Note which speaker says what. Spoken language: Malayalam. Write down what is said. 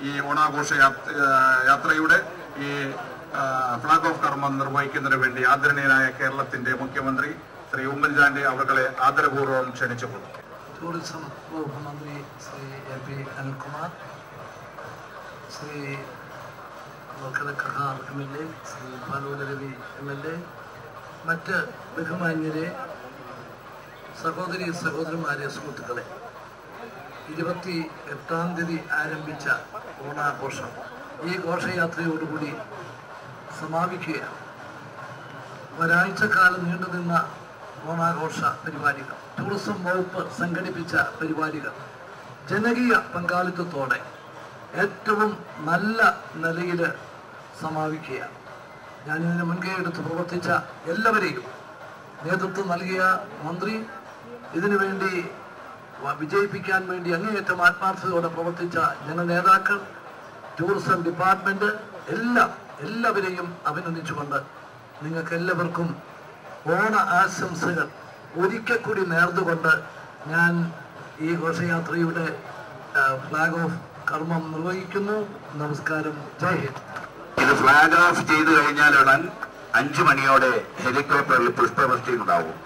Speaker 1: ഈ ഓണാഘോഷ യാത്രയുടെ ഈ ഫ്ലാഗ് ഓഫ് കർമ്മം നിർവഹിക്കുന്നതിന് വേണ്ടി ആദരണീയനായ കേരളത്തിന്റെ മുഖ്യമന്ത്രി ശ്രീ ഉമ്മൻചാണ്ടി അവരെ ആദരപൂർവ്വം ക്ഷണിച്ചുകൊള്ളു.
Speaker 2: ടൂറിസം വകുപ്പ് മന്ത്രി ശ്രീ എ പി അനിൽകുമാർ, ശ്രീ കടക്കഹാർ MLA, ശ്രീ പാലോല രവി MLA, മറ്റ് ബഹുമാന്യരെ, സഹോദരിമാരെ, സുഹൃത്തുക്കളെ, 28-ാം തീയതി ആരംഭിച്ച ഓണാഘോഷം ഈ ഘോഷയാത്രയോടുകൂടി സമാപിക്കുകയാണ്. ഒരാഴ്ചക്കാലം നീണ്ടുനിന്ന ഓണാഘോഷ പരിപാടികൾ, ടൂറിസം വകുപ്പ് സംഘടിപ്പിച്ച പരിപാടികൾ ജനകീയ പങ്കാളിത്തത്തോടെ ഏറ്റവും നല്ല നിലയിൽ സമാപിക്കുകയാണ്. ഞാനിതിന് മുൻകൈ എടുത്ത് പ്രവർത്തിച്ച എല്ലാവരെയും, നേതൃത്വം നൽകിയ മന്ത്രി, ഇതിനുവേണ്ടി വിജയിപ്പിക്കാൻ വേണ്ടി അങ്ങേയറ്റം ആത്മാർത്ഥതയോടെ പ്രവർത്തിച്ച ജനനേതാക്കൾ, ടൂറിസം ഡിപ്പാർട്ട്മെന്റ്, എല്ലാവരെയും അഭിനന്ദിച്ചുകൊണ്ട് നിങ്ങൾക്കെല്ലാവർക്കും ഓണ ആശംസകൾ ഒരിക്കൽ കൂടി നേർന്നുകൊണ്ട് ഞാൻ ഈ ഘോഷയാത്രയുടെ ഫ്ലാഗ് ഓഫ് കർമ്മം നിർവഹിക്കുന്നു. നമസ്കാരം. ജയ് ഹിന്ദ്.
Speaker 3: ഇത് ഫ്ലാഗ് ഓഫ് ചെയ്തു കഴിഞ്ഞാലുടൻ 5 മണിയോടെ ഹെലികോപ്റ്ററിൽ പുഷ്പവൃഷ്ടി ഉണ്ടാവും.